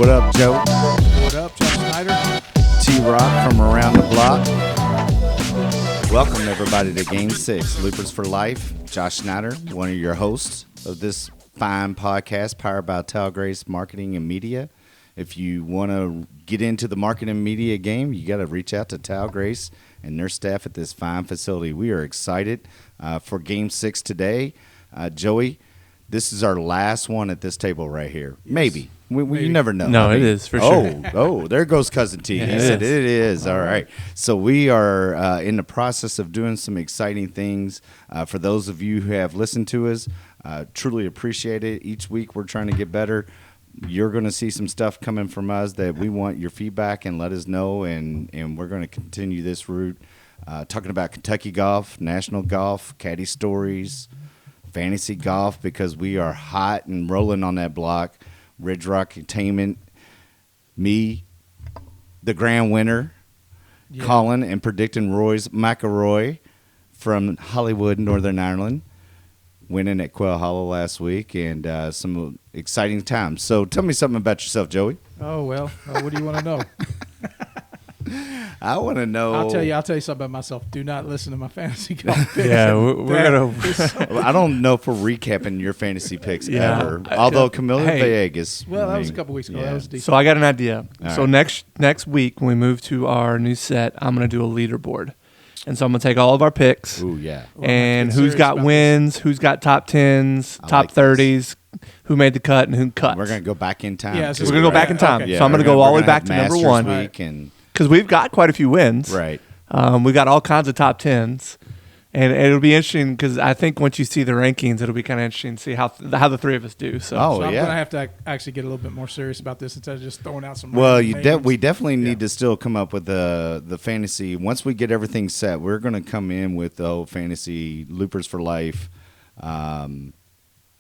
What up, Joe? What up, Josh Snyder? T-Rock from around the block. Welcome, everybody, to Game 6, Loopers for Life. Josh Snyder, one of your hosts of this fine podcast powered by Talgrace Marketing and Media. If you want to get into the marketing and media game, you got to reach out to Talgrace and their staff at this fine facility. We are excited for Game 6 today. Joey, this is our last one at this table right here. Yes. Maybe. You never know. No, it is for sure. Oh, there goes Cousin T. Yeah, he said it is. All right. So we are in the process of doing some exciting things. For those of you who have listened to us, truly appreciate it. Each week we're trying to get better. You're going to see some stuff coming from us that we want your feedback and let us know, and we're going to continue this route, talking about Kentucky golf, national golf, caddy stories, fantasy golf, because we are hot and rolling on that block. Ridge Rock Entertainment, me, the grand winner, Colin, and predicting Roy's McIlroy from Hollywood, Northern Ireland, winning at Quail Hollow last week, and some exciting times. So tell me something about yourself, Joey. Oh, well, what do you want to know? I want to know. I'll tell you something about myself. Do not listen to my fantasy golf picks. Yeah, we're going to. I don't know if we're recapping your fantasy picks ever. Although Camilla Vegas. Well, that was a couple weeks ago. Yeah. That was decent. So I got an idea. All right. next week when we move to our new set, I'm going to do a leaderboard. And so I'm going to take all of our picks. Ooh, yeah. And who's got wins, who's got top 10s, top 30s, who made the cut, and who cut. We're going to go back in time. Yeah, so we're going to go back in time. Okay. So I'm going to go all the way back to number one. Because we've got quite a few wins. Right. We've got all kinds of top 10s. And it'll be interesting because I think once you see the rankings, it'll be kind of interesting to see how the three of us do. So I'm going to have to actually get a little bit more serious about this instead of just throwing out some. Well, we definitely need to still come up with the fantasy. Once we get everything set, we're going to come in with the whole fantasy Loopers for Life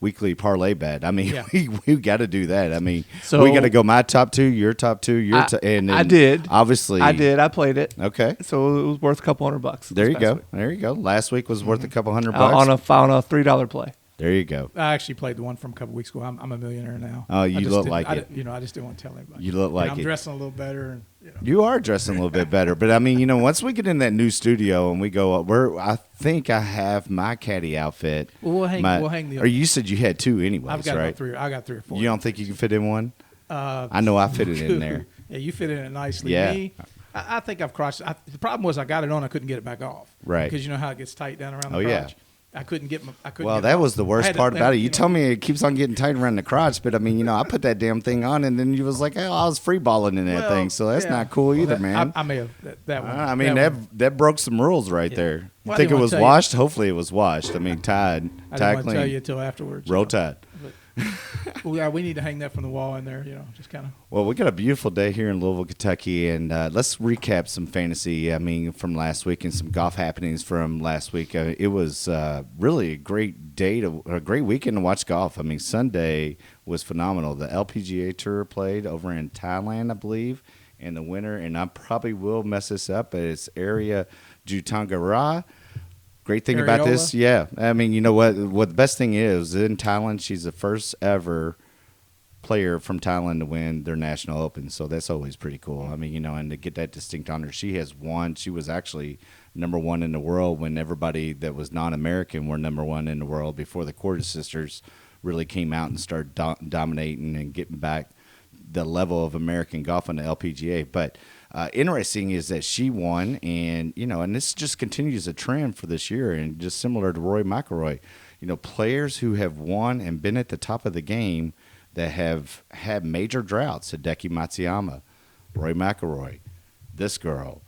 weekly parlay bet. I mean, we got to do that. I mean, so we got to go my top two, your top two, and I did. Obviously, I did. I played it. Okay, so it was worth a couple $100. There you go. There you go. Last week was worth a couple $100 on a $3 play. There you go. I actually played the one from a couple weeks ago. I'm a millionaire now. Oh, you look like it. I just didn't want to tell anybody. You look like I'm dressing a little better. And, You are dressing a little bit better. But, I mean, once we get in that new studio and we go up, I think I have my caddy outfit. Well, we'll hang the other. Or you said you had two anyways, I've got right? three. I got 3 or 4. You don't think you can fit in one? I know I fit it in there. Yeah, you fit in it nicely. Yeah. Me, I think I've crossed. The problem was I got it on. I couldn't get it back off. Right. Because you know how it gets tight down around the crotch. Yeah. I couldn't get my. Well, that was the worst part about it. You told me it keeps on getting tight around the crotch, but I mean, I put that damn thing on, and then you was like, "Oh, I was free balling in that thing," so that's not cool either, man. I may have that one. I mean, that broke some rules right there. Well, think it was washed? Hopefully, it was washed. I mean, tied, I tied didn't want to tell you until afterwards. Roll Tide. We need to hang that from the wall in there, just kind of. Well, we got a beautiful day here in Louisville, Kentucky, and let's recap some fantasy, from last week and some golf happenings from last week. It was really a great a great weekend to watch golf. I mean, Sunday was phenomenal. The LPGA Tour played over in Thailand, I believe, and the winner, and I probably will mess this up, but it's Area Jutangara. Great thing about this, I mean, you know what the best thing is, in Thailand, she's the first ever player from Thailand to win their national open, so that's always pretty cool. I mean, and to get that distinct honor, she has won. She was actually number one in the world when everybody that was non-American were number one in the world before the Cordes sisters really came out and started dominating and getting back the level of American golf on the LPGA. But interesting is that she won, and and this just continues a trend for this year, and just similar to Roy McIlroy, players who have won and been at the top of the game that have had major droughts. Hideki Matsuyama, Roy McIlroy, this girl,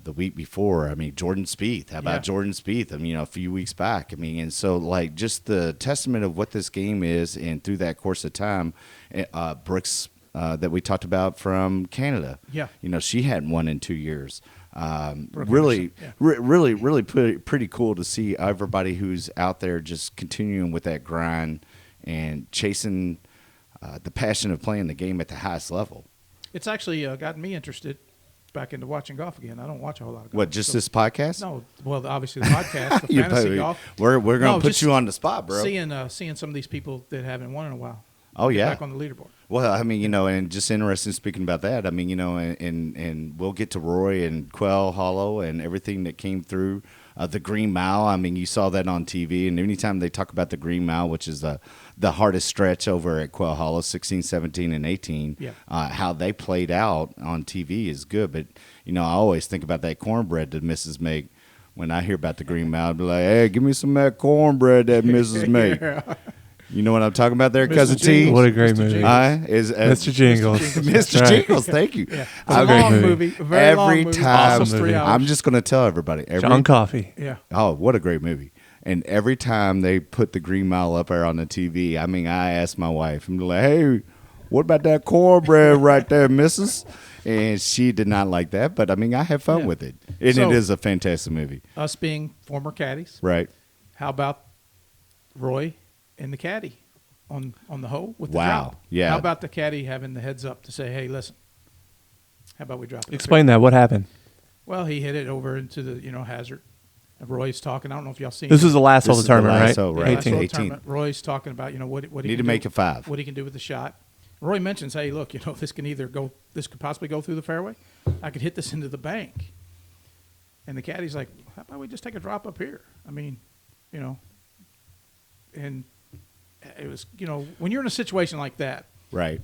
the week before. I mean, Jordan Spieth. How about Jordan Spieth? I mean, a few weeks back. I mean, and so just the testament of what this game is, and through that course of time, Brooks. That we talked about from Canada. Yeah. She hadn't won in 2 years. Really pretty cool to see everybody who's out there just continuing with that grind and chasing the passion of playing the game at the highest level. It's actually gotten me interested back into watching golf again. I don't watch a whole lot of golf. What, just this podcast? No. Well, obviously the podcast, the fantasy golf. We're going to put you on the spot, bro. Seeing some of these people that haven't won in a while. Oh, get yeah. back on the leaderboard. Well, I mean, and just interesting speaking about that. I mean, and we'll get to Roy and Quail Hollow and everything that came through the Green Mile. I mean, you saw that on TV, and anytime they talk about the Green Mile, which is the hardest stretch over at Quail Hollow, 16, 17, and 18, how they played out on TV is good. But, I always think about that cornbread that Mrs. make. When I hear about the Green Mile, I'd be like, hey, give me some of that cornbread that Mrs. make. You know what I'm talking about there, Mr. Cousin T? Jingles. What a great Mr. movie. Jingles. Mr. Jingles. Mr. Right. Jingles, thank you. Yeah. I It's a long mean, movie. A very long every movie. time, Almost 3 hours. I'm just going to tell everybody. John Coffey. Yeah. Oh, what a great movie. And every time they put the Green Mile up there on the TV, I mean, I asked my wife, I'm like, hey, what about that cornbread right there, missus? And she did not like that, but I mean, I had fun with it. And So- it is a fantastic movie. Us being former caddies, Right. how about Roy and the caddy on the hole with the Wow. drop? Yeah. How about the caddy having the heads up to say, hey, listen, how about we drop it? up Explain that. What happened? here? Well, he hit it over into the hazard. And Roy's talking. I don't know if y'all seen This it. was the last This hole of is the the tournament, last right? hole, Yeah, right. last hole of the 18. tournament. Roy's talking about what he Need can to make do, it 5. what he can do with the shot. Roy mentions, hey, look, this can either go, this could possibly go through the fairway. I could hit this into the bank. And the caddy's like, how about we just take a drop up here? I mean, and it was, when you're in a situation like that, Right.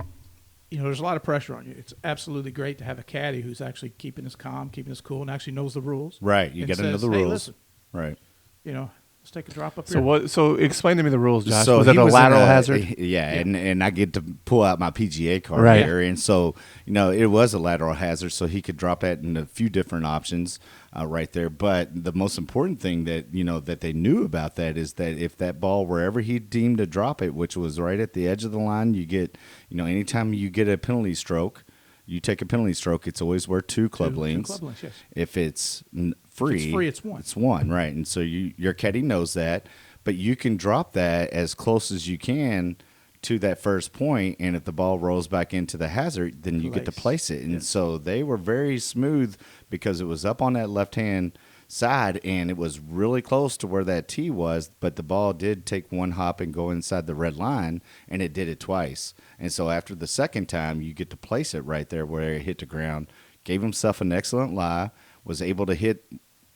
there's a lot of pressure on you. It's absolutely great to have a caddy who's actually keeping his calm, keeping his cool, and actually knows the rules. Right. You and got to know says, the hey, rules. listen, Right. let's take a drop up So here. what? So explain to me the rules, Josh. So was it he a was in lateral hazard? Yeah, and I get to pull out my PGA card Right. here, and so it was a lateral hazard, so he could drop that in a few different options right there. But the most important thing that that they knew about that is that if that ball wherever he deemed to drop it, which was right at the edge of the line, you get anytime you get a penalty stroke. You take a penalty stroke, it's always worth 2 club links. 2 club links, yes. If it's free, If it's free, it's 1. It's 1, right? And so your caddy knows that, but you can drop that as close as you can to that first point, and if the ball rolls back into the hazard, then you get to place it. And so they were very smooth because it was up on that left-hand side, and it was really close to where that tee was, but the ball did take 1 hop and go inside the red line, and it did it twice. And so after the second time, you get to place it right there where it hit the ground. Gave himself an excellent lie, was able to hit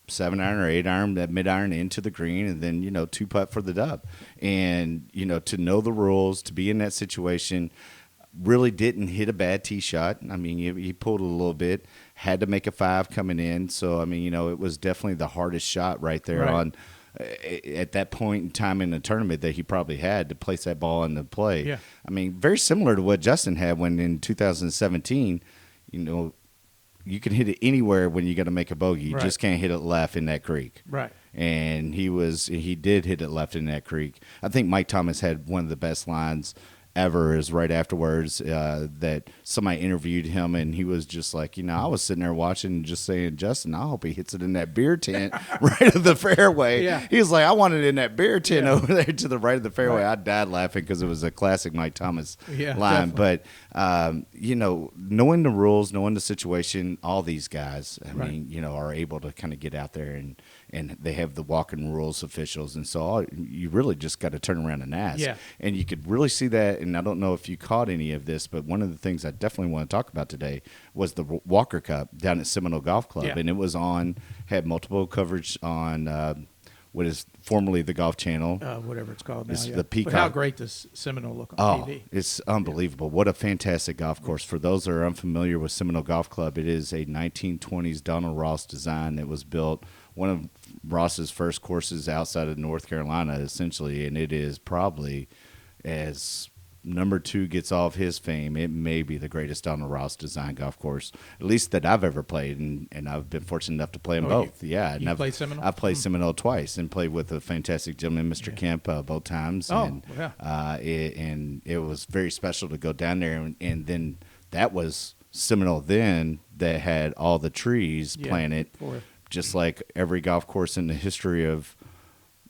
7-iron or 8-iron, that mid-iron into the green, and then, 2-putt for the dub. And, to know the rules, to be in that situation, really didn't hit a bad tee shot. I mean, he pulled a little bit, had to make a 5 coming in. So, I mean, it was definitely the hardest shot right there on at that point in time in the tournament that he probably had to place that ball into play. Yeah. I mean, very similar to what Justin had when in 2017, you can hit it anywhere when you got to make a bogey. You just can't hit it left in that creek. Right. And he did hit it left in that creek. I think Mike Thomas had one of the best lines ever is right afterwards that somebody interviewed him, and he was just like, I was sitting there watching and just saying, Justin, I hope he hits it in that beer tent right of the fairway. Yeah. He was like, I want it in that beer tent over there to the right of the fairway. I died laughing because it was a classic Mike Thomas line. Definitely. But, knowing the rules, knowing the situation, all these guys, I mean, are able to kind of get out there and they have the walking rules officials. And so you really just got to turn around and ask. Yeah. And you could really see that. And I don't know if you caught any of this, but one of the things I definitely want to talk about today was the Walker Cup down at Seminole Golf Club. Yeah. And it was had multiple coverage on what is formerly the Golf Channel. Whatever it's called now. It's yeah. the Peacock. But how great does Seminole look on TV? It's unbelievable. What a fantastic golf course. For those that are unfamiliar with Seminole Golf Club, it is a 1920s Donald Ross design that was built, one of Ross's first courses outside of North Carolina, essentially, and it is probably, as number 2 gets off his fame, it may be the greatest Donald Ross design golf course, at least that I've ever played, and I've been fortunate enough to play them both. You played Seminole? I've played Seminole twice and played with a fantastic gentleman, Mr. Kemp, both times. And it was very special to go down there, and then that was Seminole then that had all the trees planted, just like every golf course in the history of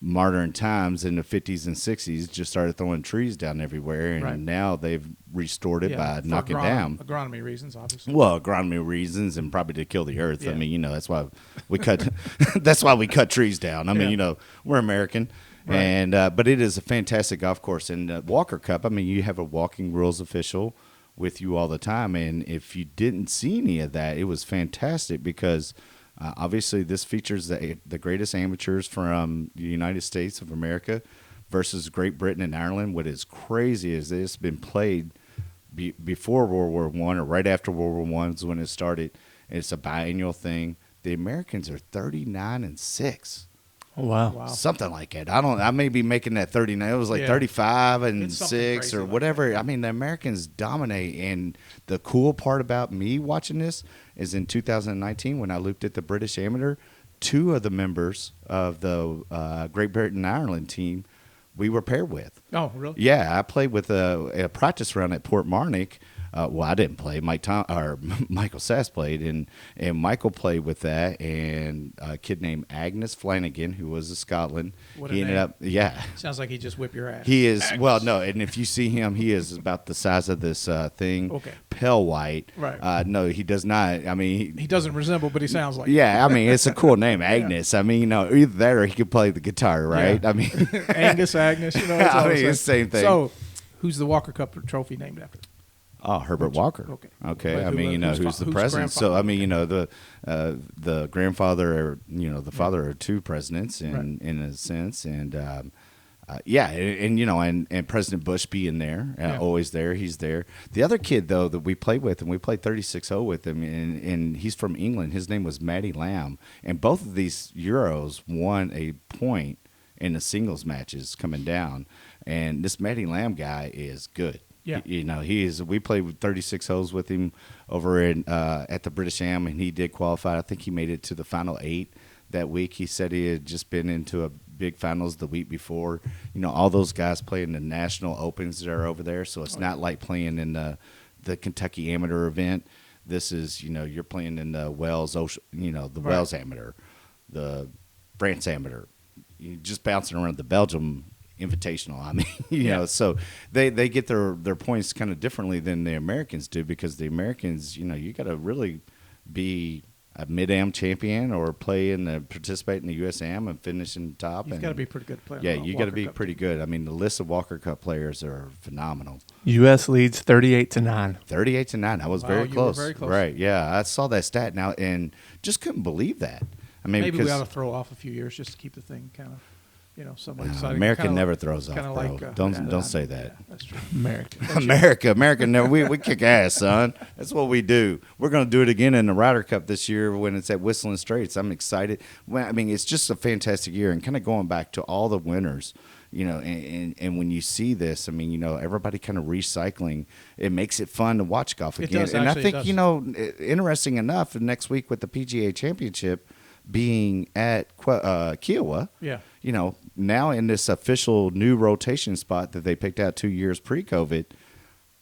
modern times in the 50s and 60s just started throwing trees down everywhere, and now they've restored it by knocking down. Agronomy reasons, obviously. Well, agronomy reasons, and probably to kill the earth. I mean, that's why we cut. That's why we cut trees down. I mean, we're American, Right. And but it is a fantastic golf course. And Walker Cup, I mean, you have a walking rules official with you all the time. And if you didn't see any of that, it was fantastic because obviously this features the greatest amateurs from the United States of America versus Great Britain and Ireland. What is crazy is it's been played before World War I or right after World War I is when it started. It's a biannual thing. The Americans are 39-6. Oh, wow. Wow. Something like that. I may be making that 39. It was like Yeah. 35 and It's something 6 crazy or like whatever. that. I mean, the Americans dominate. And the cool part about me watching this is in 2019 when I looked at the British Amateur, 2 of the members of the Great Britain and Ireland team we were paired with. Oh, really? Yeah, I played with a practice round at Port Marnock. Well, I didn't play. Michael Sass played, and Michael played with that, and a kid named Agnes Flanagan, who was a Scotland. What a He ended name. up, yeah. Sounds like he just whip your ass. He is well, no, and if you see him, he is about the size of this thing, Okay. pale white. Right. No, he does not. I mean, He doesn't resemble, but he sounds like. yeah, I mean, it's a cool name, Agnes. I mean, either that or he could play the guitar, right? Yeah. I mean, Angus, Agnes. You know. That's all I the mean, it's the same thing. So, who's the Walker Cup trophy named after? Herbert Walker. Okay. Okay. But I mean, who's the president? So, I mean, the grandfather, or, the father are 2 presidents in a sense. And, and President Bush being there, always there. He's there. The other kid, though, that we played with, and we played 36-0 with him, and he's from England. His name was Matty Lamb. And both of these Euros won a point in the singles matches coming down. And this Matty Lamb guy is good. Yeah. He is. We played with 36 holes with him over at the British Am, and he did qualify. I think he made it to the final 8 that week. He said he had just been into a big finals the week before. All those guys play in the national opens that are over there, so it's not like playing in the Kentucky Amateur event. This is, you're playing in the Wells, Wells Amateur, the France Amateur. You're just bouncing around the Belgium Invitational. I mean, so they get their points kind of differently than the Americans do, because the Americans, you got to really be a mid-am champion or participate in the US-am and finish in the top. You've got to be a pretty good player. Yeah, you got to be pretty good. I mean, the list of Walker Cup players are phenomenal. U.S. leads 38-9. 38-9. I was Wow, very you close. were very close. Right? Yeah, I saw that stat now and just couldn't believe that. I mean, Maybe because we ought to throw off a few years just to keep the thing kind of, somewhat exciting. America Kinda never throws off, kinda bro. like, Don't say that. Yeah, that's true. America never. We kick ass, son. That's what we do. We're going to do it again in the Ryder Cup this year when it's at Whistling Straits. I'm excited. Well, I mean, it's just a fantastic year, and kind of going back to all the winners. And when you see this, I mean, everybody kind of recycling. It makes it fun to watch golf It again. does, And actually, I it think, interesting enough, next week with the PGA Championship being at Kiowa, Yeah. now in this official new rotation spot that they picked out 2 years pre-COVID,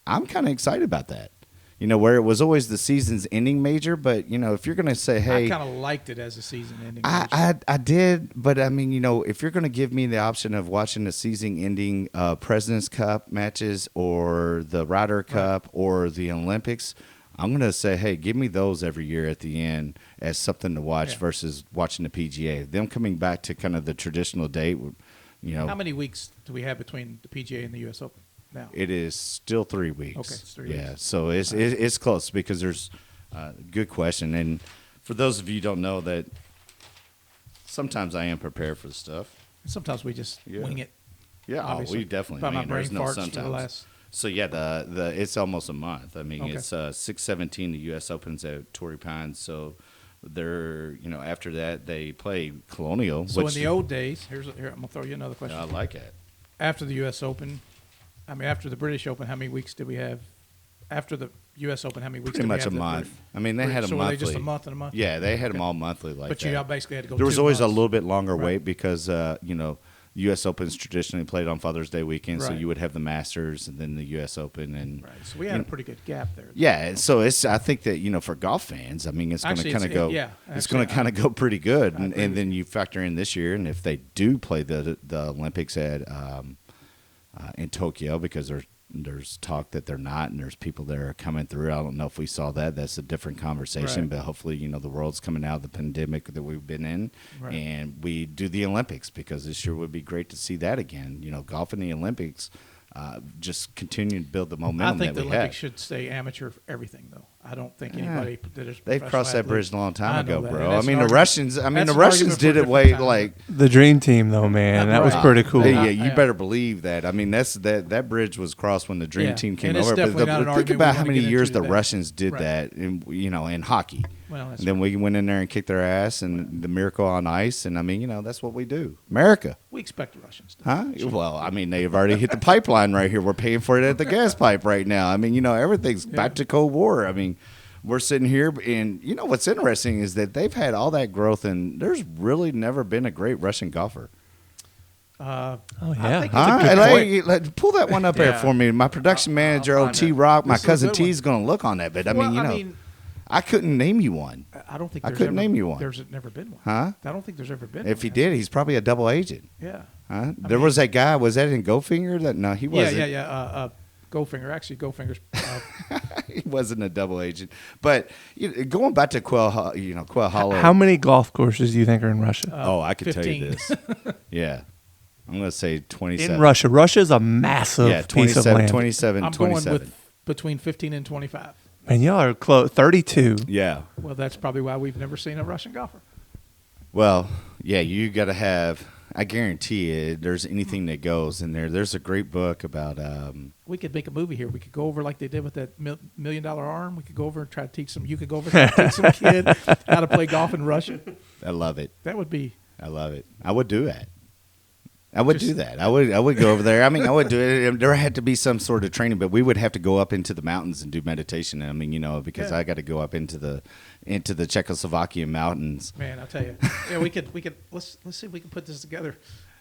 I'm kind of excited about that. Where it was always the season's ending major, but if you're going to say, hey, I kind of liked it as a season ending. I did, but I mean, if you're going to give me the option of watching the season-ending President's Cup matches or the Ryder Cup or the Olympics, I'm going to say, hey, give me those every year at the end as something to watch versus watching the PGA. Them coming back to kind of the traditional date, How many weeks do we have between the PGA and the U.S. Open now? It is still 3 weeks. Okay, it's 3 weeks. Yeah, so it's close because there's good question. And for those of you who don't know that sometimes I am prepared for the stuff. Sometimes we just wing it. Yeah, obviously. we definitely By my wing. There's brain no farts for the sometimes. last. So yeah, the it's almost a month. I mean, Okay. it's 6/17. The U.S. Opens at Torrey Pines. So they're after that they play Colonial. So which, in the old days, here I'm gonna throw you another question. I like it. After the U.S. Open, after the British Open, how many weeks did we have? After the U.S. Open, how many weeks? Pretty did much we a have month. I mean, they had a so monthly. were they just a month and a month? Yeah, they had Okay. them all monthly like But that. you basically had to go. There was 2 always a months. little bit longer Right. wait because U.S. Open's traditionally played on Father's Day weekend, so Right. you would have the Masters and then the U.S. Open and Right. So we had a pretty good gap there. yeah. So I think that for golf fans, I mean, it's going to Actually, kind of it's- go. yeah, it's actually, going to kind of go pretty good, I agree and with then you factor in this year, and if they do play the Olympics at in Tokyo because they're There's talk that they're not, and there's people that are coming through. I don't know if we saw that. That's a different conversation, Right. but hopefully, the world's coming out of the pandemic that we've been in, Right. and we do the Olympics, because it sure would be great to see that again. Golf in the Olympics, just continue to build the momentum I think that the we Olympics have. should stay amateur for everything, though. I don't think anybody that is They've professional crossed that athlete- bridge a long I time know ago, that, bro. and I that's mean, an the argument- Russians. that's the an Russians argument for a did it different way time. like. The dream team, though, man, that was Right. pretty cool. Hey, Yeah. you better believe that. I mean, that bridge was crossed when the Dream Yeah. Team came And it's over. definitely not an think argument about we how wanna many get years into the today. Russians did Right. that in hockey. Well, that's And then we went in there and kicked their ass, and the miracle on ice. And I mean, that's what we do. America. we expect the Russians to. Huh? Well, I mean, they've already hit the pipeline right here. We're paying for it at the gas pipe right now. I mean, everything's back to Cold War. I mean, we're sitting here, and what's interesting is that they've had all that growth, and there's really never been a great Russian golfer. Oh, I yeah. think Huh? it's a good point. Pull that one up there Yeah. for me. My production manager, I'll old find T Rock, my This is a cousin good T one. is going to look on that. But I Well, mean, I couldn't name you one. I don't think I there's couldn't ever, name you one. There's never been one. Huh? I don't think there's ever been. If one, he has did, he's probably a double agent. there? Huh? There was that guy. Was that in Goldfinger? No, he Yeah, wasn't. yeah. Goldfinger, actually, Goldfinger's. He wasn't a double agent. But going back to Quail Hollow. How many golf courses do you think are in Russia? I could tell you 15. this. Yeah. I'm going to say 27. In Russia. Russia is a massive Yeah, piece of 27, land. 27, I'm going 27. with between 15 and 25. Man, y'all are close. 32. Yeah. Well, that's probably why we've never seen a Russian golfer. Well, yeah, you got to have. I guarantee you, there's anything that goes in there. There's a great book about. We could make a movie here. We could go over like they did with that $1 million arm. We could go over and try to teach some. You could go over and try to teach some kid how to play golf in Russia. I love it. That would be. I love it. I would do that. I would Just- do that. I would go over there. I mean, I would do it. There had to be some sort of training, but we would have to go up into the mountains and do meditation. I mean, because Yeah. I got to go up into the Czechoslovakian mountains. Man, I'll tell you. Yeah, we could. Let's see if we can put this together.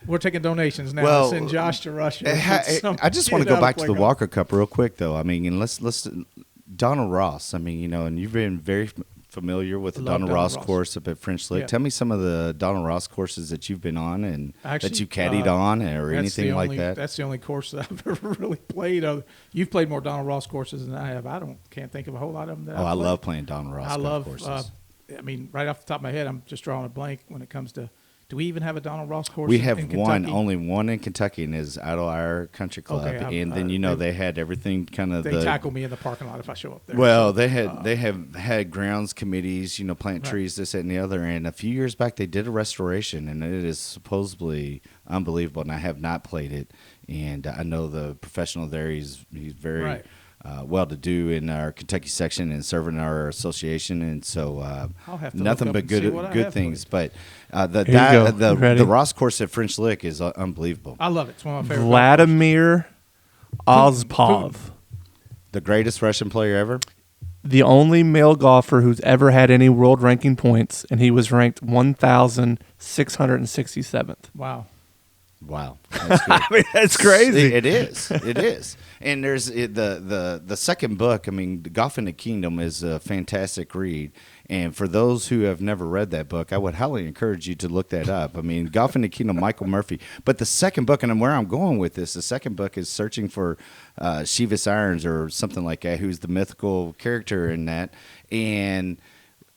We're taking donations now. Well, Send Josh to Russia. I just want to go back to the Walker Cup real quick, though. I mean, and let's Donald Ross. I mean, and you've been very familiar with the Love Donald Donald Ross Ross. course up at French Lick. Yeah. Tell me some of the Donald Ross courses that you've been on and that Actually, you caddied on, or anything like that. That's the only course that I've ever really played. You've played more Donald Ross courses than I have. Can't think of a whole lot of them. That Oh, I I've played. love playing Donald Ross I golf love. courses. I mean, right off the top of my head, I'm just drawing a blank when it comes to. Do we even have a Donald Ross course? We in have Kentucky? only one in Kentucky, and is Idle Hour Country Club. Okay, and then they had everything kind of They tackle me in the parking lot if I show up there. Well, So, they have had grounds committees, plant Right. trees, this, that, and the other. And a few years back, they did a restoration, and it is supposedly unbelievable. And I have not played it, and I know the professional there. He's very Right. well to do in our Kentucky section and serving our association, and so I'll have to nothing look but up and see what I good have things. played. But Here you go. You ready? the Ross course at French Lick is unbelievable. I love it. It's one of my favorite. Vladimir Ozpov. The greatest Russian player ever. The only male golfer who's ever had any world ranking points, and he was ranked 1,667th. Wow. Wow, that's good. I mean, that's crazy. It is. It is. And there's the second book. I mean, Golf in the Kingdom is a fantastic read. And for those who have never read that book, I would highly encourage you to look that up. I mean, Golf in the Kingdom, Michael Murphy. But the second book, and where I'm going with this, the second book is Searching for Shivas Irons or something like that, who's the mythical character in that. And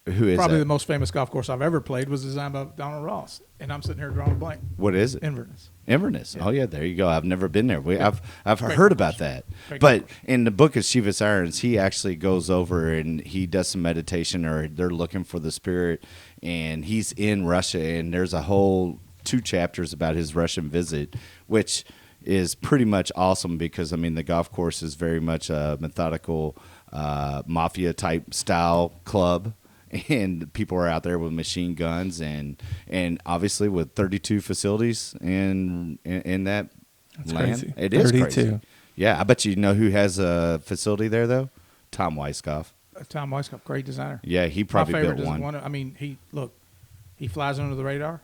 who is Probably that? the most famous golf course I've ever played was designed by Donald Ross, and I'm sitting here drawing a blank. What is it? Inverness. Inverness. Yeah. Oh yeah, there you go. I've never been there. I've Great heard course. about that. Great But course. in the book of Shivas Irons, he actually goes over and he does some meditation, or they're looking for the spirit, and he's in Russia, and there's a whole 2 chapters about his Russian visit, which is pretty much awesome because I mean the golf course is very much a methodical mafia type style club. And people are out there with machine guns and obviously with 32 facilities in that That's land. crazy. It is 32. crazy. Yeah, I bet you know who has a facility there though? Tom Weisskopf. Tom Weisskopf, great designer. Yeah, he probably My favorite built one. I mean, he flies under the radar.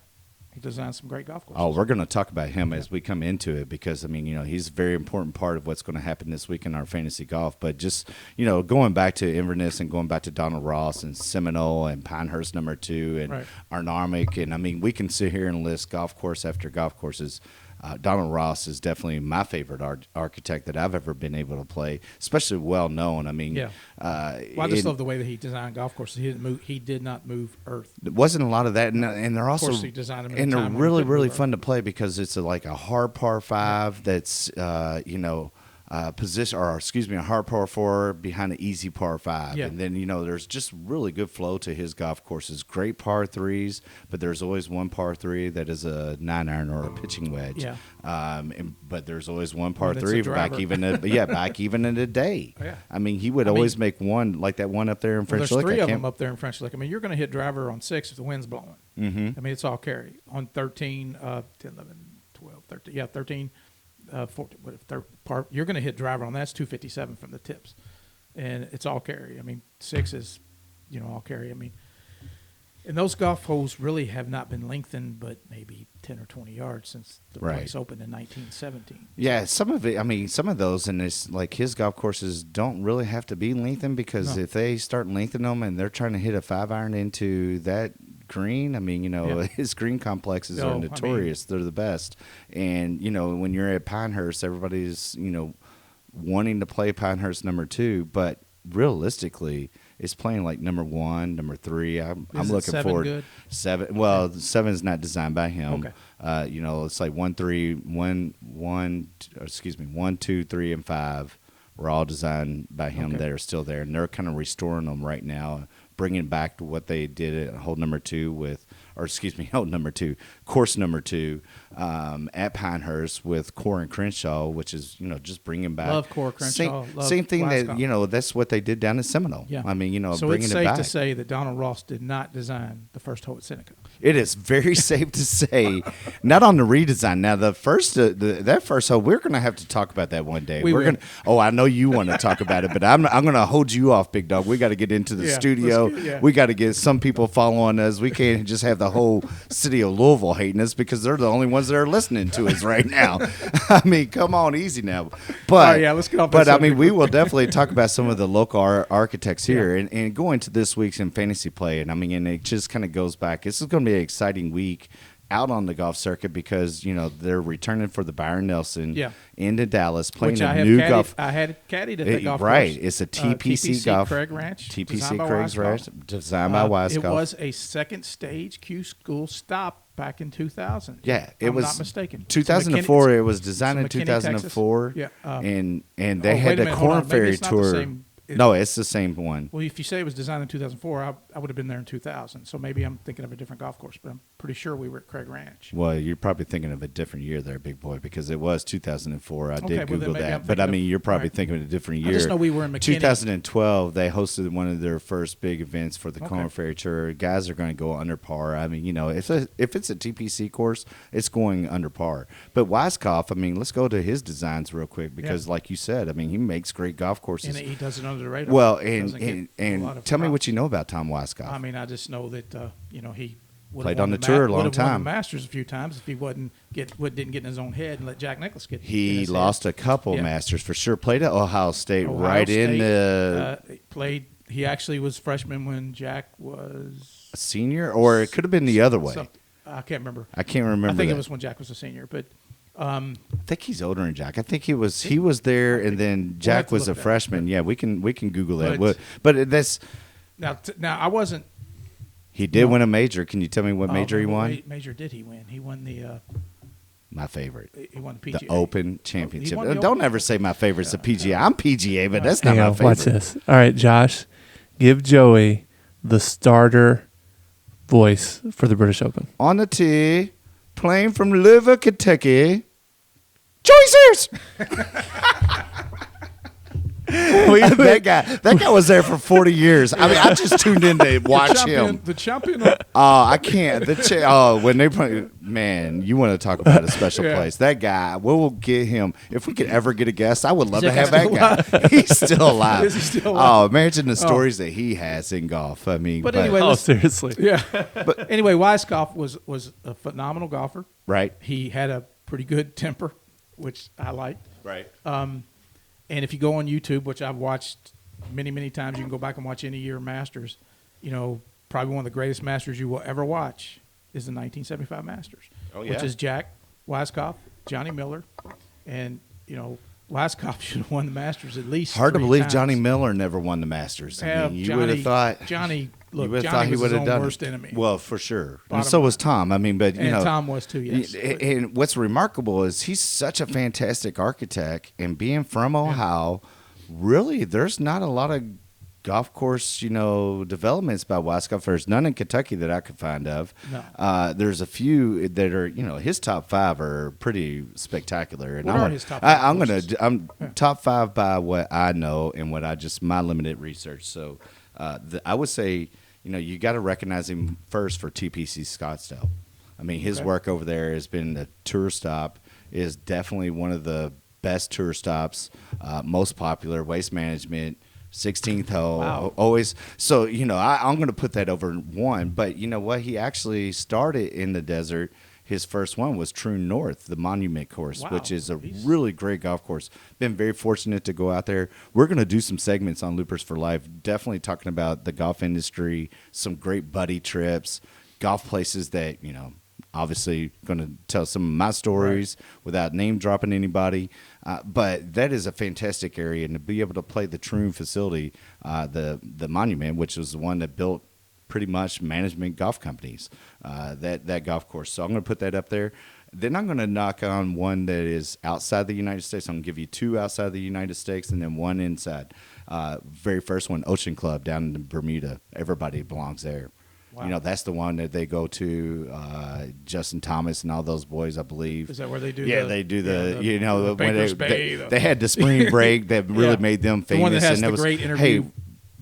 He designed some great golf courses. Oh, we're going to talk about him as we come into it because, I mean, he's a very important part of what's going to happen this week in our fantasy golf. But just, going back to Inverness and going back to Donald Ross and Seminole and Pinehurst #2 and Right. Arnarmic. And, I mean, we can sit here and list golf course after golf courses. Donald Ross is definitely my favorite architect that I've ever been able to play, especially well known. I mean, Yeah. Well, I just love the way that he designed golf courses. He did not move earth. There wasn't a lot of that, and they're also Of course, he designed them at a and they're time when he really couldn't really move fun to play because it's like a hard par five that's position, or excuse me, a hard par four behind an easy par five. Yeah. And then, there's just really good flow to his golf courses. Great par threes, but there's always one par three that is a 9-iron or a pitching wedge. Yeah. But there's always one par When it's three a driver. back even in a day. Yeah. I mean, he would always make one, like that one up there in Well, French there's Lick. three of them up there in French Lick. I mean, you're going to hit driver on 6 if the wind's blowing. Mm-hmm. I mean, it's all carry. On 13, 10, 11, 12, 13. Yeah, 13, 14. You're going to hit driver on that's 257 from the tips. And it's all carry. I mean, 6 is, all carry. I mean, and those golf holes really have not been lengthened, but maybe 10 or 20 yards since the place opened in 1917. Yeah, some of those, and it's like his golf courses don't really have to be lengthened because if they start lengthening them and they're trying to hit a 5-iron into that green, I mean, his green complexes are notorious. They're the best. And, when you're at Pinehurst, everybody's, wanting to play Pinehurst number 2, but realistically, it's playing like number 1, number 3. I'm looking forward. Good? 7. Well, 7 is not designed by him. Okay. It's like 1, 2, 3, and 5 were all designed by him that are still there, and they're kind of restoring them right now, bringing back to what they did at hole number 2 course number 2 at Pinehurst with Core and Crenshaw, which is just bringing back. Love Core Crenshaw. Same thing that that's what they did down in Seminole. Yeah. I mean, so bringing it's it back. safe to say that Donald Ross did not design the first hole at Seneca. It is very safe to say, not on the redesign. Now, that first hole, we're going to have to talk about that one day. We're going. Oh, I know you want to talk about it, but I'm going to hold you off, big dog. We got to get into the studio. We got to get some people following us. We can't just have the whole city of Louisville hating us because they're the only ones that are listening to us right now. I mean, come on, easy now. But let's get off. But I mean, we will definitely talk about some of the local architects here and going to this week's in fantasy play. And I mean, and it just kind of goes back. This is going to be an exciting week out on the golf circuit because they're returning for the Byron Nelson into Dallas, playing golf. I had caddied at that golf course. Right, it's a TPC golf. Craig Ranch. TPC Craig's Ranch, designed by Wisecoff. It was a second stage Q school stop back in 2000. Yeah, it was not mistaken. 2004. It was designed in McKinney, 2004. Texas. Yeah, and they had the Corn Ferry Tour. No, it's the same one. Well, if you say it was designed in 2004, I would have been there in 2000. So maybe I'm thinking of a different golf course, but I'm pretty sure we were at Craig Ranch. Well, you're probably thinking of a different year there, big boy, because it was 2004. I did Google that. But, I mean, you're probably thinking of a different year. I just know we were in McKinney. 2012, they hosted one of their first big events for the Corn Ferry Tour. Guys are going to go under par. I mean, if it's a TPC course, it's going under par. But Wisecoff, I mean, let's go to his designs real quick because, like you said, I mean, he makes great golf courses. And he does it under the radar. Well, and tell me what you know about Tom Wisecoff. I mean, I just know that he played on the tour a long time. Won the Masters a few times if he didn't get in his own head and let Jack Nicklaus get. He lost a couple Masters for sure. Played at Ohio State in the. Played. He actually was freshman when Jack was a senior, or it could have been the other way. I can't remember. I think it was when Jack was a senior, but. I think he's older than Jack. I think he was there, and then Jack was a freshman. Yeah, we can Google that. But that's now I wasn't. He did win a major. Can you tell me what major he won? What major did he win? He won the. My favorite. He won the PGA. The Open Championship. Don't ever say my favorite's the PGA. I'm PGA, but that's not my favorite. Watch this. All right, Josh, give Joey the starter voice for the British Open. On the tee. Playing from Louisville, Kentucky, Joey Sears. That guy was there for 40 years. I mean, I just tuned in to watch him. The champion. I can't. When they play, man, you want to talk about a special place. That guy, we'll get him. If we could ever get a guest, I would love to have that guy. He's still alive. Is he still alive? Oh, imagine the stories that he has in golf. I mean, but anyway, seriously. Yeah. But anyway, Wisecoff was a phenomenal golfer. Right. He had a pretty good temper, which I liked. Right. And if you go on YouTube, which I've watched many, many times, you can go back and watch any year Masters. Probably one of the greatest Masters you will ever watch is the 1975 Masters, which is Jack Wisecoff Johnny Miller, and Weiskopf should have won the Masters at least. Hard to 3 believe times. Johnny Miller never won the Masters. I mean, you would have thought Johnny. Look, you would have Johnny thought he was would his have own done worst it. enemy. Well, for sure, Bottom and so was line. Tom. I mean, but And Tom was too. Yes. And what's remarkable is he's such a fantastic architect, and being from Ohio, really, there's not a lot of golf course, developments by Weiskopf. There's none in Kentucky that I could find of. No. There's a few that are, his top 5 are pretty spectacular. And What are his top 5 courses? I'm top 5 by what I know and what my limited research. So I would say, you got to recognize him first for TPC Scottsdale. I mean, his work over there has been a tour stop. Is definitely one of the best tour stops, most popular, Waste Management. 16th hole, Wow. always. So, I'm going to put that over 1. But you know what? He actually started in the desert. His first one was True North, the Monument course, Wow. which is a really great golf course. Been very fortunate to go out there. We're going to do some segments on Loopers for Life, definitely talking about the golf industry, some great buddy trips, golf places that, obviously going to tell some of my stories without name dropping anybody. But that is a fantastic area. And to be able to play the Troon facility, the Monument, which was the one that built pretty much management golf companies, that golf course. So I'm going to put that up there. Then I'm going to knock on one that is outside the United States. I'm going to give you 2 outside the United States and then 1 inside. Very first one, Ocean Club down in Bermuda. Everybody belongs there. Wow. That's the one that they go to, Justin Thomas and all those boys, I believe. Is that where they do? They do the when Baker's Bay, they had the spring break that really made them famous. The one that has and the great interview. Hey,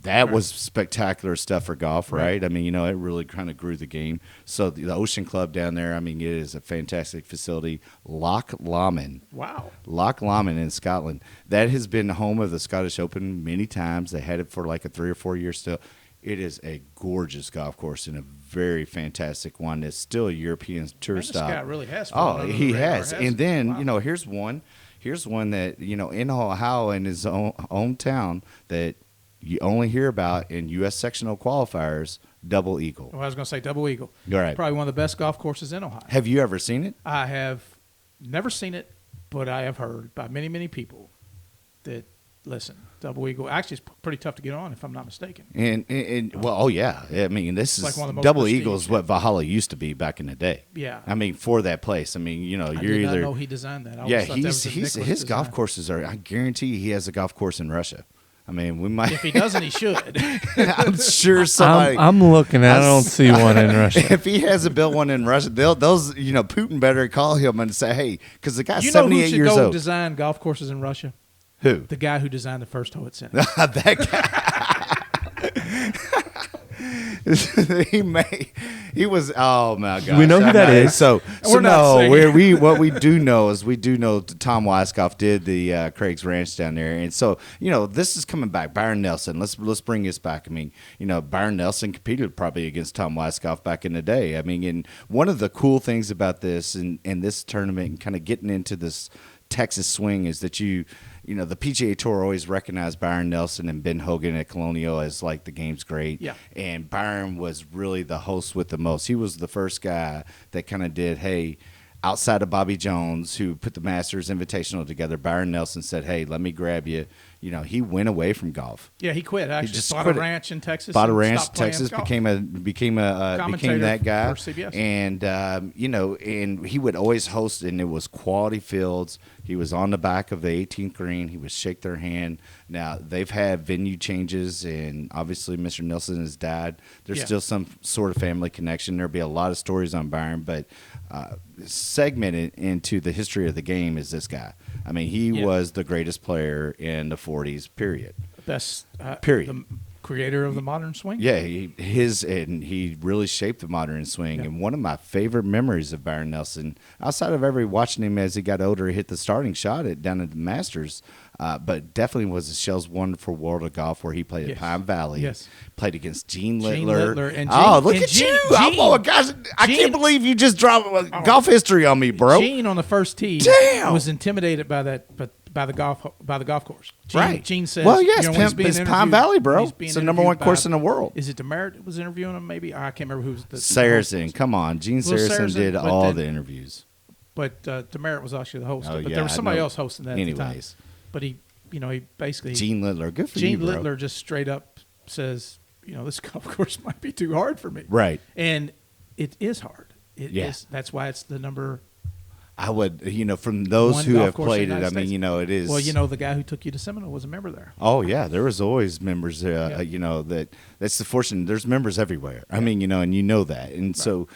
that was spectacular stuff for golf, right? I mean, it really kind of grew the game. So the Ocean Club down there, I mean, it is a fantastic facility. Loch Lomond. Wow. Loch Lomond in Scotland. That has been the home of the Scottish Open many times. They had it for like a 3 or 4 years still. It is a gorgeous golf course and a very fantastic one. It's still a European tour stop. This guy really has. He has. And then, wow. here's one that, in Ohio in his own hometown that you only hear about in U.S. sectional qualifiers, Double Eagle. Well, I was going to say Double Eagle. You're right. Probably one of the best golf courses in Ohio. Have you ever seen it? I have never seen it, but I have heard by many, many people that, listen, Double Eagle, actually it's pretty tough to get on if I'm not mistaken. And well, oh yeah. I mean, this is like one of the most Double prestigious. Eagle is what Valhalla used to be back in the day. Yeah. I mean, for that place. I mean, you're I did either not know he designed that. I yeah, always thought that was a his Nicholas golf design. courses are. I guarantee he has a golf course in Russia. I mean, we might. If he doesn't, he should. I'm sure somebody. I'm looking. I don't see one in Russia. If he hasn't built one in Russia, those Putin better call him and say, hey, because the guy's You know who 78 should years go old. design golf courses in Russia? Who? The guy who designed the first hole at Senate. That guy. He was. Oh my god. We know who that is. So We're not no. saying- What we do know is Tom Weiskopf did the Craig's Ranch down there, and so this is coming back. Byron Nelson. Let's bring this back. I mean, Byron Nelson competed probably against Tom Weiskopf back in the day. I mean, and one of the cool things about this and this tournament and kind of getting into this Texas swing is that the PGA Tour always recognized Byron Nelson and Ben Hogan at Colonial as like the game's great. Yeah. And Byron was really the host with the most. He was the first guy that kind of did, hey, outside of Bobby Jones, who put the Masters Invitational together, Byron Nelson said, hey, let me grab you. He went away from golf. Yeah, he quit. Actually, just bought quit a it. ranch in Texas. Bought a and ranch, stopped playing Texas, golf. became that guy, for CBS. and and he would always host, and it was quality fields. He was on the back of the 18th green. He would shake their hand. Now they've had venue changes, and obviously Mr. Nelson has died. There's still some sort of family connection. There'll be a lot of stories on Byron, but segmented into the history of the game is this guy. I mean, he was the greatest player in the 40s, period. Best Period. The creator of the modern swing. Yeah, he really shaped the modern swing. Yeah. And one of my favorite memories of Byron Nelson, outside of watching him as he got older, hit the starting shot down at the Masters, but definitely was the Shell's Wonderful World of Golf, where he played at Pine Valley. Yes. Played against Gene Gene Littler. Littler and Look and at Gene- you! Gene- Oh my gosh, I Gene- can't believe you just dropped golf history on me, bro. Gene on the first tee Damn! was intimidated by the golf course. Gene, Right. Gene says, Well, yes, when he's being it's Pine interviewed- Valley, when bro. he's being It's the number interviewed one course by- in the world. Is it Demerit that was interviewing him? Maybe I can't remember who's the Saracen, come on. Gene Well, Saracen Saracen, did but all then- the interviews. but Demerit was actually the host. Oh, but yeah, there was I somebody know. else hosting that at the time. Anyways, But he basically Gene Littler, good for Gene you, bro. Littler just straight up says, this golf course might be too hard for me. Right. And it is hard. It Yeah. is. That's why it's the number. I would, from those One who golf have course in played the it, United I mean, States. it is. Well, the guy who took you to Seminole was a member there. Oh yeah, there was always members. Yeah. That's the fortune. There's members everywhere. I mean, and you know that, and so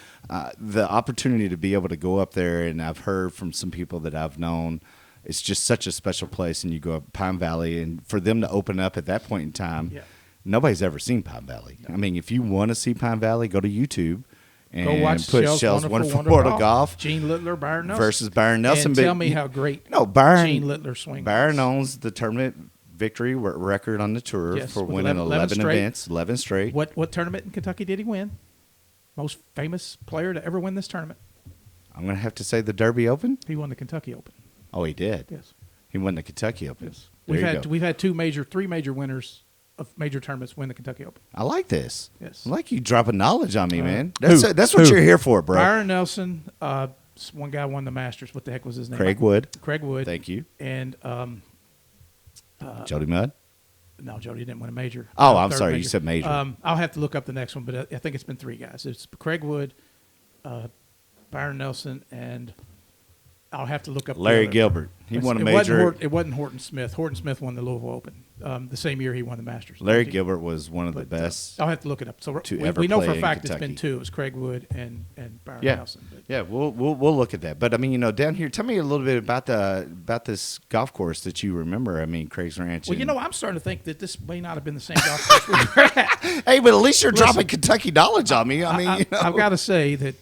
the opportunity to be able to go up there, and I've heard from some people that I've known, it's just such a special place. And you go up Pine Valley, and for them to open up at that point in time, Yeah. nobody's ever seen Pine Valley. No. I mean, if you want to see Pine Valley, go to YouTube. And Go watch put Shell's Wonderful Wonderful World of Golf Gene Littler, Byron Nelson. versus Byron Nelson. And But tell me how great Byron Gene Littler swing Byron was. owns the tournament victory record on the tour Yes, for with winning 11 straight. events, 11 straight. What tournament in Kentucky did he win? Most famous player to ever win this tournament. I'm going to have to say the Derby Open. He won the Kentucky Open. Oh, he did. Yes. He won the Kentucky Open. Yes. There you go. We've had three major winners of major tournaments win the Kentucky Open. I like this. Yes. I like you dropping knowledge on me, man. who? That's what Who? you're here for, bro. Byron Nelson, one guy won the Masters. What the heck was his name? Craig Wood. Craig Wood. Thank you. And Jody Mudd. no, Jody didn't win a major. Oh, I'm Third sorry. You said major. I'll have to look up the next one, but I think it's been three guys. It's Craig Wood, Byron Nelson, and I'll have to look up the Larry other. Gilbert. He won a It major. it wasn't Horton Smith. Horton Smith won the Louisville Open the same year he won the Masters. Larry Gilbert was one of the But, best. I'll have to look it up. So to we, ever we know play for a in fact it's Kentucky. been two. It was Craig Wood and Byron Yeah. Nelson. But Yeah, we'll look at that. But I mean, down here, tell me a little bit about this golf course that you remember. I mean, Craig's Ranch. well, and- I'm starting to think that this may not have been the same golf course we were at. Hey, but at least you're Listen, dropping Kentucky knowledge on me. I mean, I've got to say that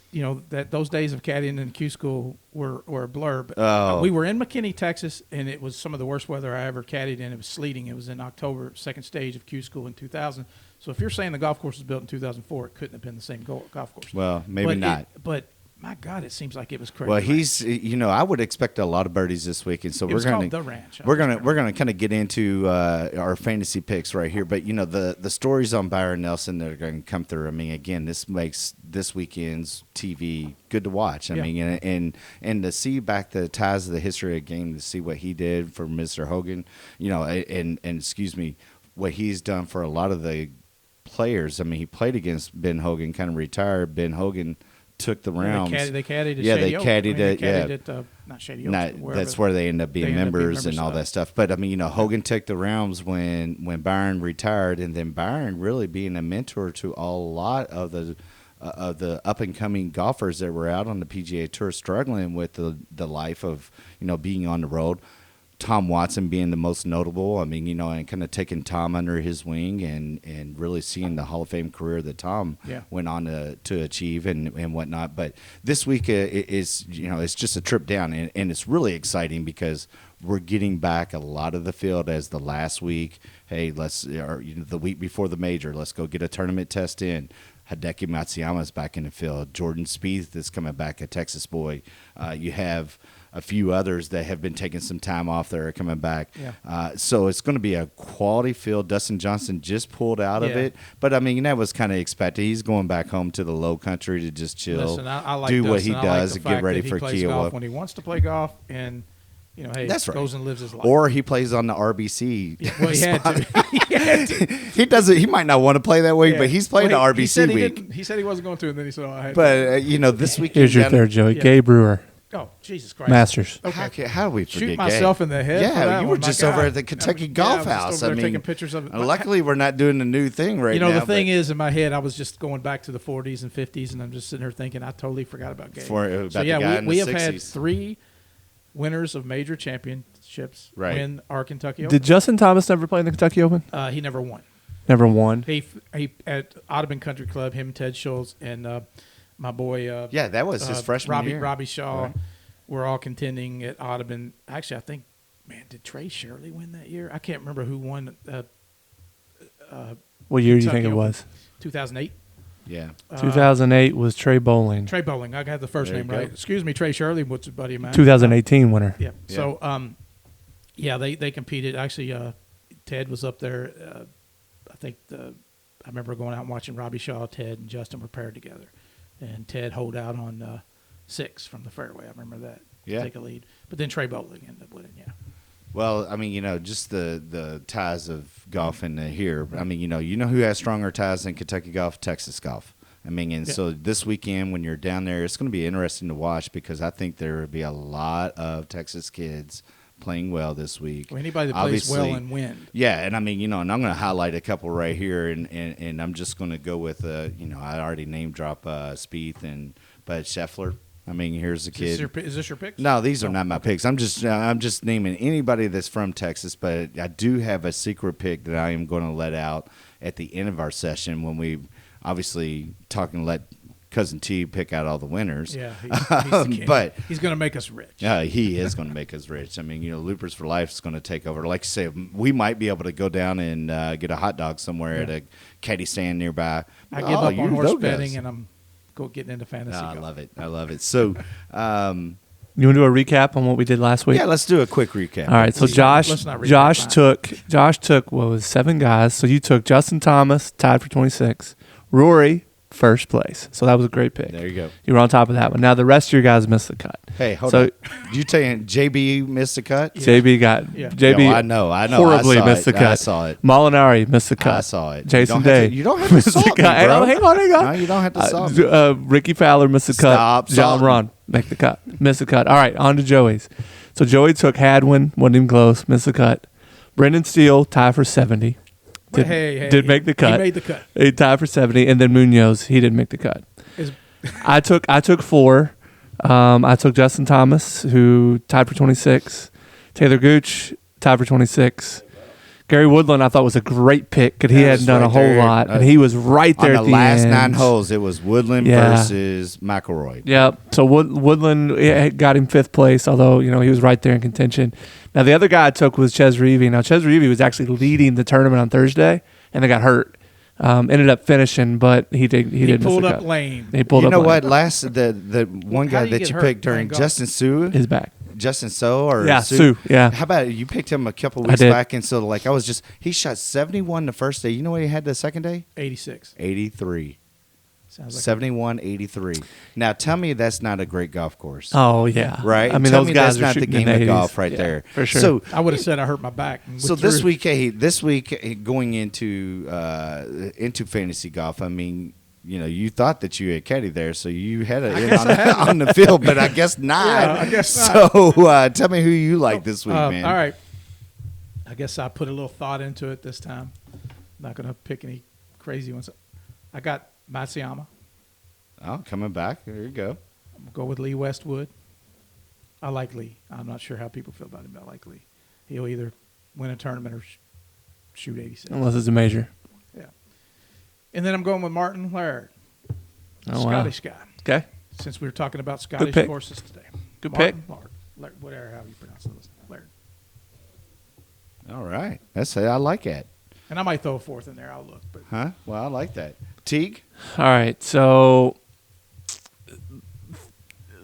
that those days of caddying in Q school were a blur. But Oh. we were in McKinney, Texas, and it was some of the worst weather I ever caddied in. It was sleeting. It was in October, second stage of Q school in 2000. So if you're saying the golf course was built in 2004, it couldn't have been the same golf course. well, maybe not. But my God, it seems like it was crazy. Well, he's, I would expect a lot of birdies this week, and so It we're was going called to The Ranch. we're gonna kind of get into our fantasy picks right here. But the stories on Byron Nelson that are going to come through. I mean, again, this makes this weekend's TV good to watch. I Yeah. mean, and to see back the ties of the history of the game, to see what he did for Mr. Hogan, and excuse me, what he's done for a lot of the players. I mean, he played against Ben Hogan, kind of retired. Ben Hogan took the rounds. They caddied at Yeah, Shady they Oaks. caddied They it, caddied yeah. at, not Shady Oaks. Not, but wherever. that's where they end up being They end up being members and all members, that stuff. But I mean, Hogan took the rounds when Byron retired, and then Byron really being a mentor to a lot of the up and coming golfers that were out on the PGA Tour struggling with the life of being on the road. Tom Watson being the most notable. I mean, and kind of taking Tom under his wing and really seeing the Hall of Fame career that Tom Yeah. went on to achieve and whatnot. But this week is, it's just a trip down, and it's really exciting because we're getting back a lot of the field as the last week. Hey, the week before the major, let's go get a tournament test in. Hideki Matsuyama's back in the field. Jordan Spieth is coming back, a Texas boy. You have a few others that have been taking some time off that are coming back. Yeah. So it's going to be a quality field. Dustin Johnson just pulled out of Yeah. it. But, I mean, that was kind of expected. He's going back home to the low country to just chill, Listen, I like do what Dustin. he I like does, the and get fact ready that for he plays Kiowa. golf when he wants to play golf, and hey, That's right. goes and lives his life. Or he plays on the RBC. well, he had to. He had to. He doesn't. He might not want to play that week, Yeah. but he's playing Well, the he said RBC he week. didn't- He said he wasn't going to, and then he said, "Oh, I had." But this weekend, Here's your down- third, Joey. Yeah. Gabe Brewer, Oh, Jesus Christ! Masters. Okay. How do we forget Shoot myself Gabe? in the head. for Yeah, that you one. were My just God. over at the Kentucky Yeah, Golf I was just House. over I there taking mean, pictures of it. luckily we're not doing the new thing right now. The thing is, in my head, I was just going back to the 40s and 50s, and I'm just sitting there thinking, I totally forgot about Gabe. About So the yeah, guy in we the have had 60s. 3 winners of major championships Right. win our Kentucky Did Open. Justin Thomas never play in the Kentucky Open? He never won. Never won. He at Audubon Country Club, him, Ted Schultz, and my boy. Yeah, that was his freshman year. Robbie Shaw. Right. Were all contending at Audubon. Actually, I think, did Trey Shirley win that year? I can't remember who won. What year do you Kentucky think it Open. was? 2008. Yeah. 2008 was Trey Bowling. Trey Bowling. I got the first There name you go. right. Excuse me, Trey Shirley, what's a buddy of mine. 2018 winner. Yeah. Yeah. So, they competed. Actually, Ted was up there. I think I remember going out and watching Robbie Shaw, Ted, and Justin were paired together, and Ted holed out on 6 from the fairway. I remember that. Yeah. Take a lead. But then Trey Bowling ended up winning, yeah. Well, I mean, just the ties of golf in here. I mean, who has stronger ties than Kentucky golf? Texas golf. I mean, and so this weekend when you're down there, it's going to be interesting to watch because I think there will be a lot of Texas kids playing well this week. Well, anybody that plays well and win. Yeah, and I mean, and I'm going to highlight a couple right here, and I'm just going to go with, I already name drop Spieth and Bud Scheffler. I mean, here's a kid. Is this your picks? No, these are not my picks. I'm just naming anybody that's from Texas, but I do have a secret pick that I am going to let out at the end of our session when we obviously let Cousin T pick out all the winners. Yeah, he's the king. But he's going to make us rich. Yeah, he is going to make us rich. I mean, Loopers for Life is going to take over. Like you say, we might be able to go down and get a hot dog somewhere at a caddy stand nearby. I give up on horse betting, and I'm getting into fantasy. I love it. I love it. So, you want to do a recap on what we did last week? Yeah, let's do a quick recap. All right. So Josh took what was 7 guys. So you took Justin Thomas, tied for 26. Rory, first place. So that was a great pick. There you go. You were on top of that one. Now the rest of your guys missed the cut. Hey, hold on. You saying JB missed the cut? Yeah. JB got JB. I know. Horribly missed the cut. I saw it. Molinari missed the cut. I saw it. Jason Day. You don't have to salt me, bro. Hang on. No, you don't have to salt me. Ricky Fowler missed the cut. Stop John salting. Ron missed the cut. Missed the cut. All right, on to Joey's. So Joey took Hadwin, wasn't even close, missed the cut. Brendan Steele, tied for 70. Did make the cut. He made the cut. He tied for 70, and then Munoz, he didn't make the cut. I took 4. I took Justin Thomas, who tied for 26. Taylor Gooch, tied for 26. Gary Woodland, I thought was a great pick because he hadn't done a whole lot, and he was right there on at the the last end. 9 holes. It was Woodland versus McIlroy. Yep. So Woodland got him 5th place, although he was right there in contention. Now the other guy I took was Ches Reavie. Now Ches Reavie was actually leading the tournament on Thursday, and then got hurt. Ended up finishing, but he didn't miss the cut. He pulled up lane. He pulled up lane. What? The one guy that you picked during Justin Sue is back. Justin So or Sue. Yeah. How about you picked him a couple weeks back, and so he shot 71 the first day. You know what he had the second day? 86. 83. Sounds like 71, 83. Now tell me that's not a great golf course. Oh yeah, right. I mean, tell those me guys that's are not the shooting game of golf right there for sure. So I would have said I hurt my back. So this week going into fantasy golf, I mean, you thought that you had caddy there, so you had it on the field, but I guess not. Yeah, I guess not. So tell me who you like this week, man. All right. I guess I put a little thought into it this time. I'm not going to pick any crazy ones. I got Matsuyama. Oh, coming back. There you go. I'm going to go with Lee Westwood. I like Lee. I'm not sure how people feel about him, but I like Lee. He'll either win a tournament or shoot 86. Unless it's a major. Yeah. And then I'm going with Martin Laird. Oh, Scottish guy. Okay. Since we were talking about Scottish pick. courses today. Good Martin, pick. Laird, whatever, how you pronounce it. Laird. All right. I like that. And I might throw a 4th in there. I'll look. But Huh? Well, I like that. Teague? All right. So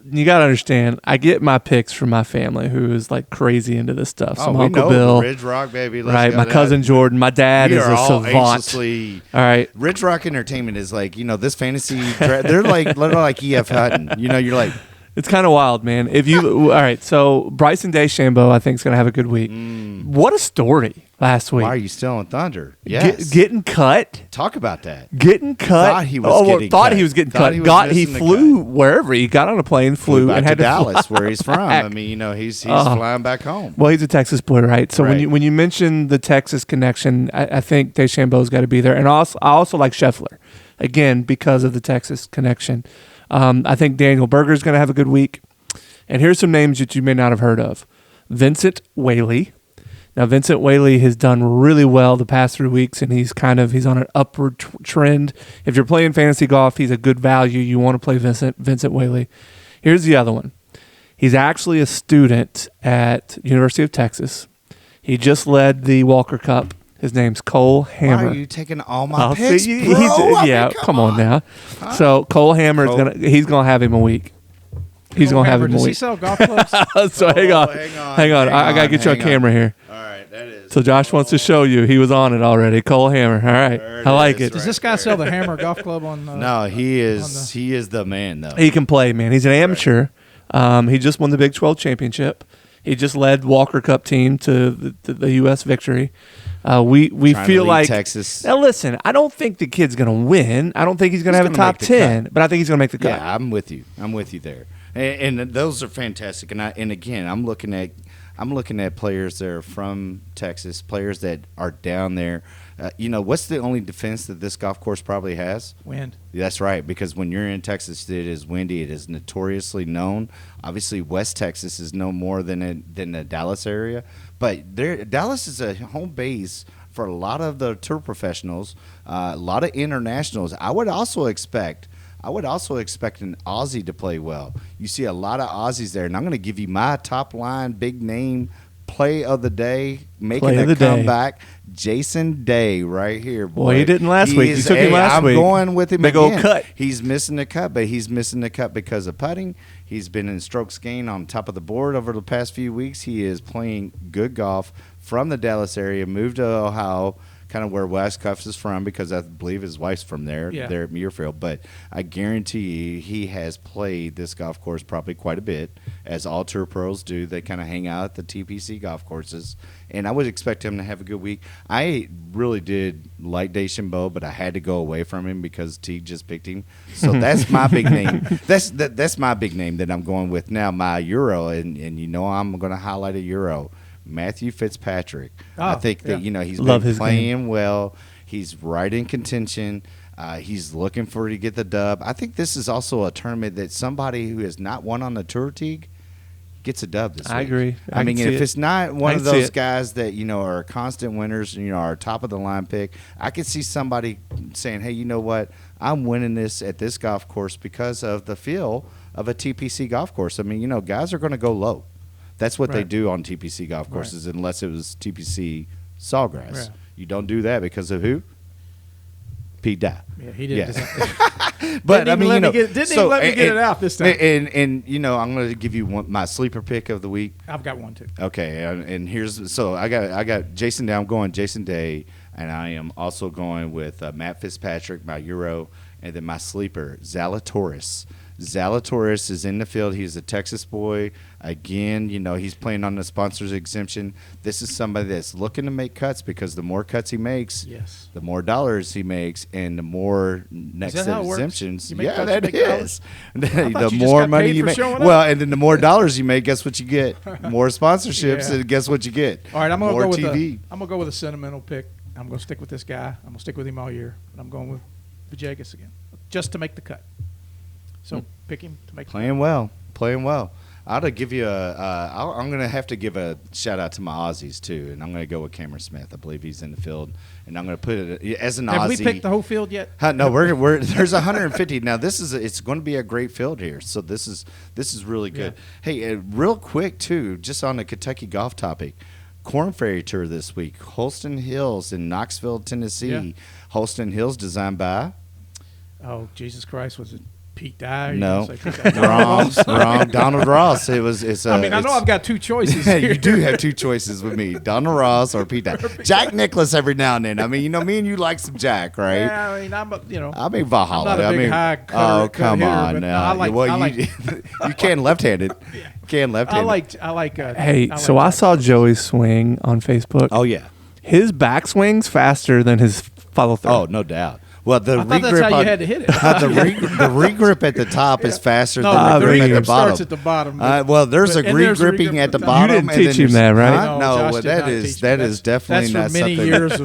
you got to understand, I get my picks from my family who is like crazy into this stuff. So my Uncle Bill. Ridge Rock, baby. Let's right. go My cousin Jordan. My dad is a savant. All right. Ridge Rock Entertainment is like, this fantasy, they're like E.F. Hutton. You're like. It's kind of wild, man. All right, so Bryson DeChambeau, I think, is going to have a good week. What a story last week. Why are you still on Thunder? Yes. Getting cut. Talk about that. Getting cut. Thought he was getting cut. He flew wherever. He got on a plane, flew back and had to to Dallas, fly where he's from. back. I mean, he's flying back home. Well, he's a Texas boy, right? So Right. when you mention the Texas connection, I think DeChambeau's got to be there. And I also like Scheffler, again, because of the Texas connection. I think Daniel Berger's going to have a good week. And here's some names that you may not have heard of. Vincent Whaley. Now, Vincent Whaley has done really well the past 3 weeks, and he's on an upward trend. If you're playing fantasy golf, he's a good value. You want to play Vincent Whaley. Here's the other one. He's actually a student at University of Texas. He just led the Walker Cup. His name's Cole Hammer. Why are you taking all my picks, bro? Come on now. Huh? So Cole Hammer he's gonna have him a week. He's going to have him a Does week. he sell golf clubs? So hang on. I got to get you on camera here. All right, that is So Josh wants to show you. He was on it already. Cole Hammer. All right. I like it. Does this guy sell the Hammer Golf Club on? No, he is the man though. He can play, man. He's an amateur. He just won the Big 12 championship. He just led Walker Cup team to the U.S. victory. We Trying feel to lead like Texas. Now listen, I don't think the kid's going to win. I don't think he's going to have a top 10, but I think he's going to make the cut. Yeah, I'm with you. I'm with you there. And those are fantastic. And again, I'm looking at players that are from Texas, players that are down there. What's the only defense that this golf course probably has? Wind. That's right, because when you're in Texas, it is windy. It is notoriously known. Obviously, West Texas is no more than the Dallas area, but Dallas is a home base for a lot of the tour professionals, a lot of internationals. I would also expect an Aussie to play well. You see a lot of Aussies there, and I'm going to give you my top line, big name play of the day, making a comeback. Jason Day right here, boy. Well, he didn't last week. You took him last week. I'm going with him Big again. old cut. He's missing the cut, but he's missing the cut because of putting. He's been in strokes gained on top of the board over the past few weeks. He is playing good golf from the Dallas area, moved to Ohio, kind of where Wes Cuffs is from, because I believe his wife's from there, there at Muirfield. But I guarantee you he has played this golf course probably quite a bit, as all tour pros do. They kind of hang out at the TPC golf courses. And I would expect him to have a good week. I really did like Deschambeau, but I had to go away from him because Teague just picked him. So that's my big name. That's my big name that I'm going with now, my Euro. And I'm going to highlight a Euro. Matthew Fitzpatrick. I think that he's been playing well. He's right in contention. He's looking to get the dub. I think this is also a tournament that somebody who has not won on the Tour Teague gets a dub this week. I agree. I mean, if it's not one of those guys that are constant winners, are top of the line pick, I could see somebody saying, "Hey, you know what? I'm winning this at this golf course because of the feel of a TPC golf course." I mean, guys are going to go low. That's what they do on TPC golf courses, unless it was TPC Sawgrass. Right. You don't do that because of who? Pete Dye. Yeah, he did. But I mean, didn't even let me get it out this time. And I'm going to give you my sleeper pick of the week. I've got one too. Okay, and I got Jason Day. I'm going Jason Day, and I am also going with Matt Fitzpatrick, my Euro, and then my sleeper Zalatoris. Zalatoris is in the field. He's a Texas boy. Again, he's playing on the sponsor's exemption. This is somebody that's looking to make cuts, because the more cuts he makes, the more dollars he makes, and the more next set of exemptions. Yeah, that is. The more money you make. Well, and then the more dollars you make, guess what you get? More sponsorships, and guess what you get? All right, I'm going to go with a sentimental pick. I'm going to stick with this guy. I'm going to stick with him all year. But I'm going with Vajegas again, just to make the cut. So pick him to make playing well. I ought to give you I'm going to have to give a shout out to my Aussies too, and I'm going to go with Cameron Smith. I believe he's in the field, and I'm going to put it as an Aussie. Have we picked the whole field yet? No, we're there's 150 now. It's going to be a great field here, so this is really good. Yeah. Hey, real quick too, just on the Kentucky golf topic. Corn Ferry Tour this week, Holston Hills in Knoxville, Tennessee. Yeah. Holston Hills designed by. Oh, Jesus Christ! Was it Pete Dye? No, wrong. Donald Ross. I know I've got two choices. You do have two choices with me: Donald Ross or Pete Dye. Jack Nicklaus every now and then. I mean, me and you like some Jack, right? Yeah, I mean, Valhalla. I'm not a big high cutter, come on hitter, now. You can left-handed. I saw Joey swing on Facebook. Oh yeah, his backswing's faster than his follow through. Oh, no doubt. Well, I thought that's how you had to hit it. The regrip at the top is faster than the grip at the bottom. Starts at the bottom. There's a regripping at the bottom. You didn't teach him that, right? No, that is definitely not something. That's for many years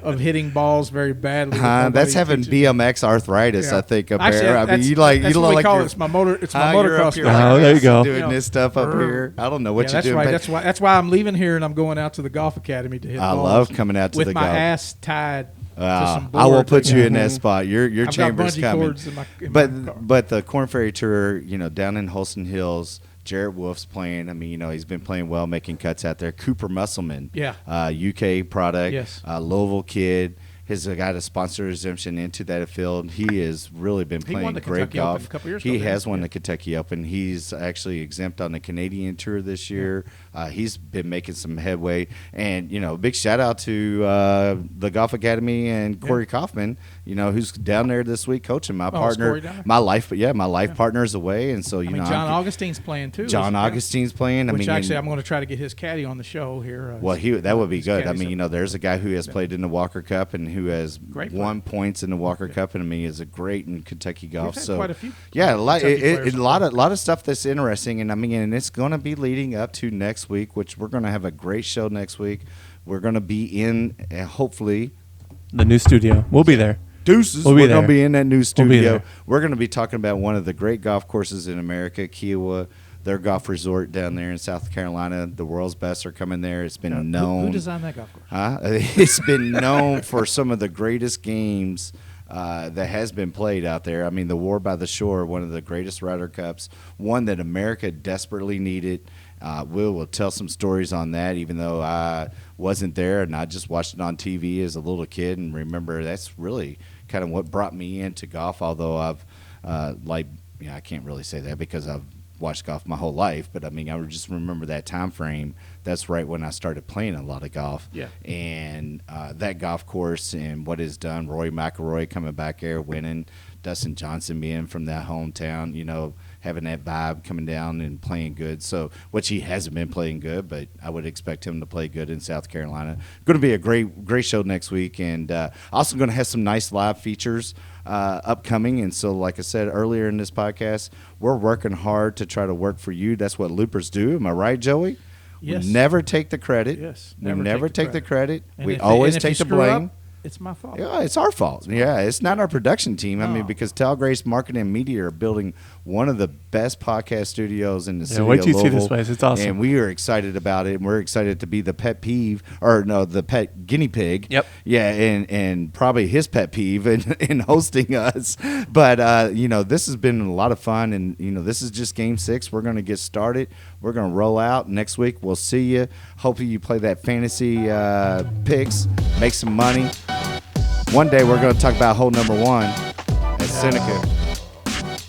of hitting balls very badly. That's having BMX arthritis, I think. Actually, you that's what we call it. It's my motocross. Oh, there you go. Doing this stuff up here. I don't know what you're doing. That's why I'm leaving here and I'm going out to the golf academy to hit balls. I love coming out to the golf. With my ass tied. I will put you in that spot. Your chamber's coming. But the Corn Ferry Tour, down in Holston Hills, Jarrett Wolf's playing. I mean, he's been playing well, making cuts out there. Cooper Musselman, UK product, Louisville kid. has got a sponsor exemption into that field. He has really been He won playing the great Kentucky Open golf. a couple years He ago, didn't has he? won Yeah. the Kentucky Open. He's actually exempt on the Canadian Tour this year. He's been making some headway. And, big shout out to the Golf Academy and Corey Kaufman, who's down there this week coaching my is partner. Corey down there? My life partner's away. And so, John Augustine's playing too. John Augustine's playing. Which actually, I'm going to try to get his caddy on the show here. Well, that would be his good. I caddy's mean, there's a guy who has played in the Walker Cup and who has Great won points in the Walker Cup, and I mean, is a great in Kentucky golf. had So quite a few yeah, Kentucky a players. lot of stuff that's interesting, and I mean, and it's going to be leading up to next week, which we're going to have a great show next week. We're going to be in, hopefully, The new studio. We'll be there. Deuces. We'll be We're going to there. be in that new We'll be studio. there. We're going to be talking about one of the great golf courses in America, Kiowa. Their golf resort down there in South Carolina. The world's best are coming there. It's been known. Who designed that golf course? It's been known for some of the greatest games that has been played out there. I mean, the War by the Shore, one of the greatest Ryder Cups, one that America desperately needed. We'll tell some stories on that, even though I wasn't there and I just watched it on TV as a little kid and remember that's really kind of what brought me into golf, although I've, I can't really say that because I've watched golf my whole life, but I mean, I just remember that time frame. That's right when I started playing a lot of golf. Yeah. And that golf course and what is done, Rory McIlroy coming back there, winning, Dustin Johnson being from that hometown, having that vibe coming down and playing good. So, which he hasn't been playing good, but I would expect him to play good in South Carolina. Going to be a great show next week, and also going to have some nice live features upcoming. And so, like I said earlier in this podcast, we're working hard to try to work for you. That's what loopers do. Am I right, Joey? Yes. We never take the credit. Yes. We never take the credit. And We if always and if take you the screw blame. up, it's my fault. Yeah, it's our fault. Yeah, it's not our production team. I mean, No. because Talgrace Marketing and Media are building one of the best podcast studios in the city wait of till you see this Louisville. place. It's awesome. And we are excited about it. And we're excited to be the the pet guinea pig. Yep. Yeah, and probably his pet peeve in hosting us. But, this has been a lot of fun. And, this is just game 6. We're going to get started. We're going to roll out. Next week, we'll see you. Hopefully you play that fantasy picks, make some money. One day we're going to talk about hole number 1 at Seneca.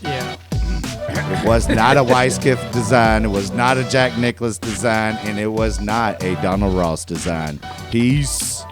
Yeah. It was not a Weiskopf design. It was not a Jack Nicklaus design. And it was not a Donald Ross design. Peace.